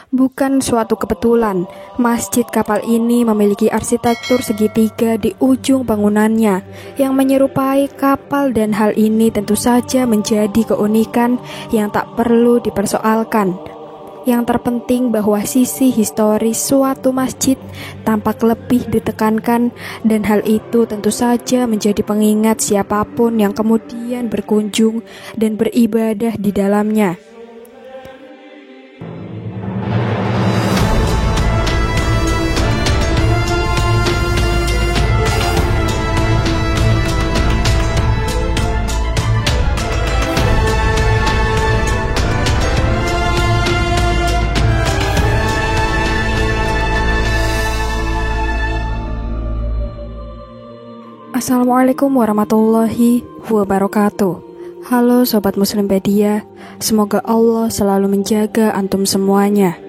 Bukan suatu kebetulan, masjid kapal ini memiliki arsitektur segitiga di ujung bangunannya yang menyerupai kapal, dan hal ini tentu saja menjadi keunikan yang tak perlu dipersoalkan. Yang terpenting bahwa sisi historis suatu masjid tampak lebih ditekankan, dan hal itu tentu saja menjadi pengingat siapapun yang kemudian berkunjung dan beribadah di dalamnya. Assalamualaikum warahmatullahi wabarakatuh. Halo Sobat Muslimpedia, semoga Allah selalu menjaga antum semuanya.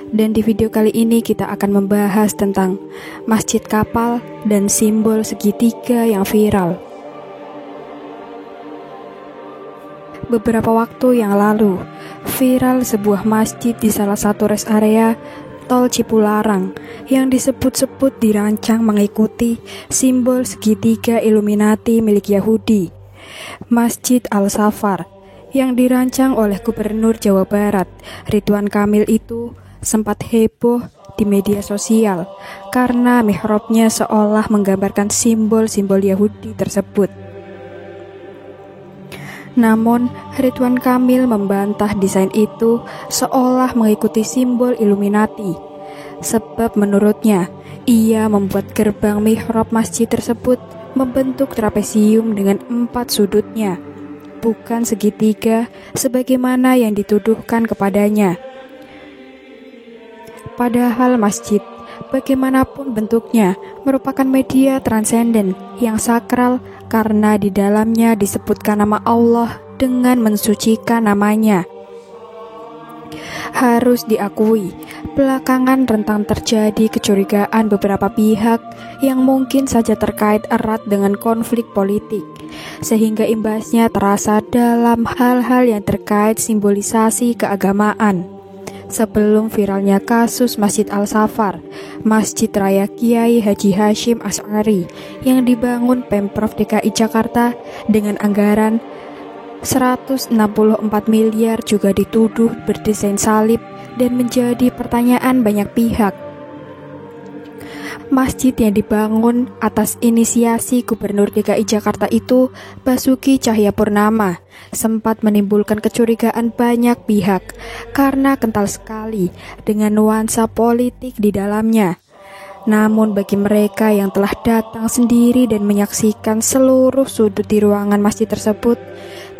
Dan di video kali ini kita akan membahas tentang masjid kapal dan simbol segitiga yang viral. Beberapa waktu yang lalu, viral sebuah masjid di salah satu rest area Tol Cipularang yang disebut-sebut dirancang mengikuti simbol segitiga Illuminati milik Yahudi. Masjid Al-Safar yang dirancang oleh Gubernur Jawa Barat Ridwan Kamil itu sempat heboh di media sosial karena mihrabnya seolah menggambarkan simbol-simbol Yahudi tersebut. Namun, Ridwan Kamil membantah desain itu seolah mengikuti simbol Illuminati. Sebab menurutnya, ia membuat gerbang mihrab masjid tersebut membentuk trapesium dengan 4 sudutnya, bukan segitiga sebagaimana yang dituduhkan kepadanya. Padahal masjid, bagaimanapun bentuknya, merupakan media transenden yang sakral karena di dalamnya disebutkan nama Allah dengan mensucikan namanya. Harus diakui, belakangan rentan terjadi kecurigaan beberapa pihak yang mungkin saja terkait erat dengan konflik politik, sehingga imbasnya terasa dalam hal-hal yang terkait simbolisasi keagamaan. Sebelum viralnya kasus Masjid Al-Safar, Masjid Raya Kiai Haji Hashim Asy'ari yang dibangun Pemprov DKI Jakarta dengan anggaran 164 miliar juga dituduh berdesain salib dan menjadi pertanyaan banyak pihak. Masjid yang dibangun atas inisiasi Gubernur DKI Jakarta itu, Basuki Cahayapurnama, sempat menimbulkan kecurigaan banyak pihak karena kental sekali dengan nuansa politik di dalamnya. Namun bagi mereka yang telah datang sendiri dan menyaksikan seluruh sudut di ruangan masjid tersebut,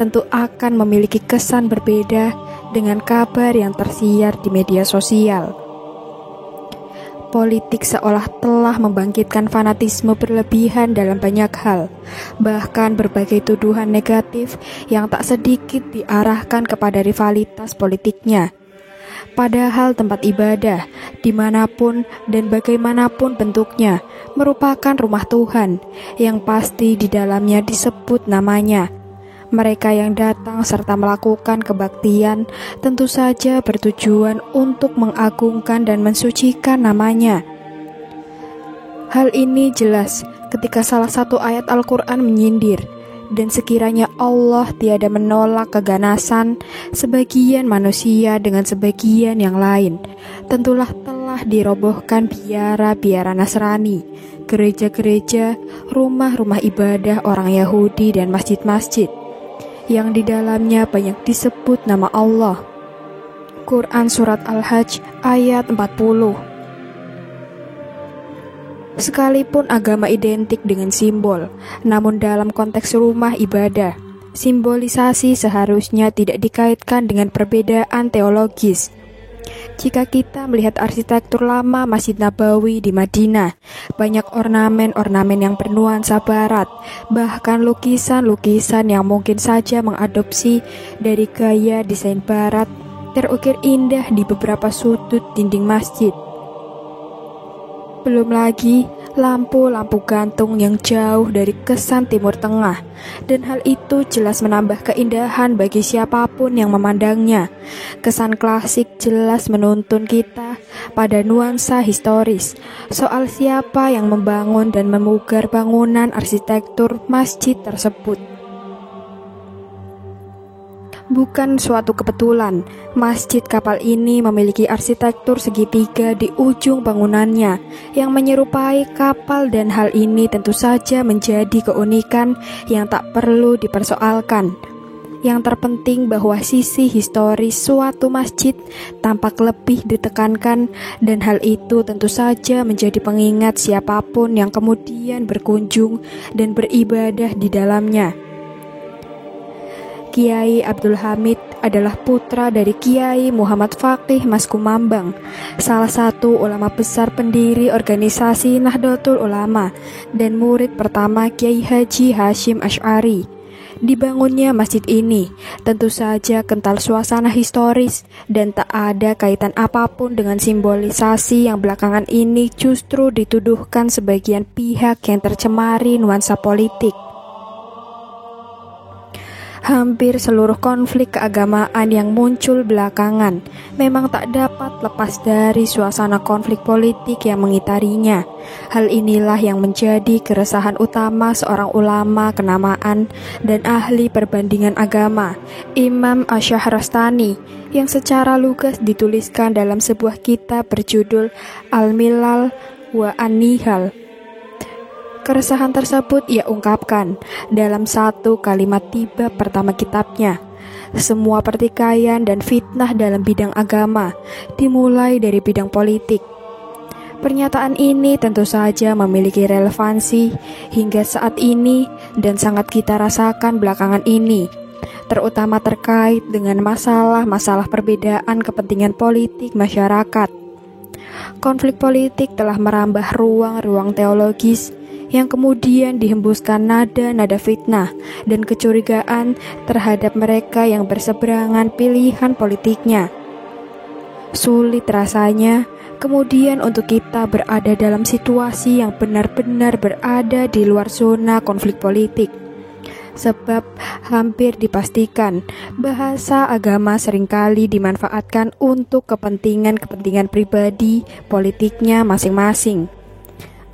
tentu akan memiliki kesan berbeda dengan kabar yang tersiar di media sosial. Politik seolah telah membangkitkan fanatisme berlebihan dalam banyak hal, bahkan berbagai tuduhan negatif yang tak sedikit diarahkan kepada rivalitas politiknya. Padahal tempat ibadah, dimanapun dan bagaimanapun bentuknya, merupakan rumah Tuhan, yang pasti di dalamnya disebut namanya. Mereka yang datang serta melakukan kebaktian tentu saja bertujuan untuk mengagungkan dan mensucikan namanya. Hal ini jelas ketika salah satu ayat Al-Quran menyindir, dan sekiranya Allah tiada menolak keganasan sebagian manusia dengan sebagian yang lain, tentulah telah dirobohkan biara-biara Nasrani, gereja-gereja, rumah-rumah ibadah orang Yahudi dan masjid-masjid yang di dalamnya banyak disebut nama Allah. Quran Surat Al-Hajj ayat 40. Sekalipun agama identik dengan simbol, namun dalam konteks rumah ibadah, simbolisasi seharusnya tidak dikaitkan dengan perbedaan teologis. Jika kita melihat arsitektur lama Masjid Nabawi di Madinah, banyak ornamen-ornamen yang bernuansa barat, bahkan lukisan-lukisan yang mungkin saja mengadopsi dari gaya desain barat terukir indah di beberapa sudut dinding masjid. Belum lagi lampu-lampu gantung yang jauh dari kesan Timur Tengah, dan hal itu jelas menambah keindahan bagi siapapun yang memandangnya. Kesan klasik jelas menuntun kita pada nuansa historis soal siapa yang membangun dan memugar bangunan arsitektur masjid tersebut. Bukan suatu kebetulan, masjid kapal ini memiliki arsitektur segitiga di ujung bangunannya yang menyerupai kapal, dan hal ini tentu saja menjadi keunikan yang tak perlu dipersoalkan. Yang terpenting bahwa sisi historis suatu masjid tampak lebih ditekankan, dan hal itu tentu saja menjadi pengingat siapapun yang kemudian berkunjung dan beribadah di dalamnya. Kiai Abdul Hamid adalah putra dari Kiai Muhammad Faqih Mas Kumambang, salah satu ulama besar pendiri organisasi Nahdlatul Ulama dan murid pertama Kiai Haji Hashim Asy'ari. Dibangunnya masjid ini tentu saja kental suasana historis dan tak ada kaitan apapun dengan simbolisasi yang belakangan ini justru dituduhkan sebagian pihak yang tercemari nuansa politik. Hampir seluruh konflik keagamaan yang muncul belakangan memang tak dapat lepas dari suasana konflik politik yang mengitarinya. Hal inilah yang menjadi keresahan utama seorang ulama kenamaan dan ahli perbandingan agama, Imam Asy-Syahrastani, yang secara lugas dituliskan dalam sebuah kitab berjudul Al-Milal wa An-Nihal. Keresahan tersebut ia ungkapkan dalam satu kalimat di bab pertama kitabnya. Semua pertikaian dan fitnah dalam bidang agama dimulai dari bidang politik. Pernyataan ini tentu saja memiliki relevansi hingga saat ini dan sangat kita rasakan belakangan ini, terutama terkait dengan masalah-masalah perbedaan kepentingan politik masyarakat. Konflik politik telah merambah ruang-ruang teologis yang kemudian dihembuskan nada-nada fitnah dan kecurigaan terhadap mereka yang berseberangan pilihan politiknya. Sulit rasanya kemudian untuk kita berada dalam situasi yang benar-benar berada di luar zona konflik politik, sebab hampir dipastikan bahasa agama seringkali dimanfaatkan untuk kepentingan-kepentingan pribadi politiknya masing-masing.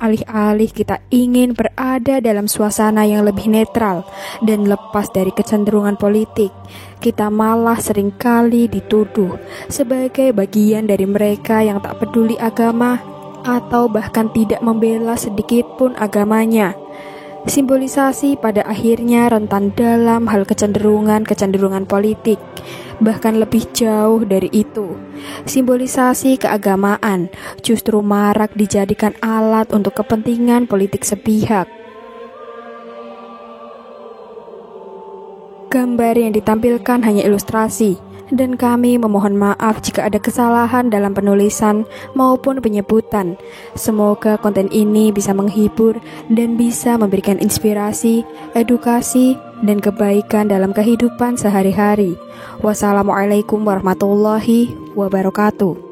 Alih-alih kita ingin berada dalam suasana yang lebih netral dan lepas dari kecenderungan politik, kita malah seringkali dituduh sebagai bagian dari mereka yang tak peduli agama atau bahkan tidak membela sedikit pun agamanya. Simbolisasi pada akhirnya rentan dalam hal kecenderungan politik. Bahkan lebih jauh dari itu, simbolisasi keagamaan justru marak dijadikan alat untuk kepentingan politik sepihak. Gambar yang ditampilkan hanya ilustrasi, dan kami memohon maaf jika ada kesalahan dalam penulisan maupun penyebutan. Semoga konten ini bisa menghibur dan bisa memberikan inspirasi, edukasi, dan kebaikan dalam kehidupan sehari-hari. Wassalamualaikum warahmatullahi wabarakatuh.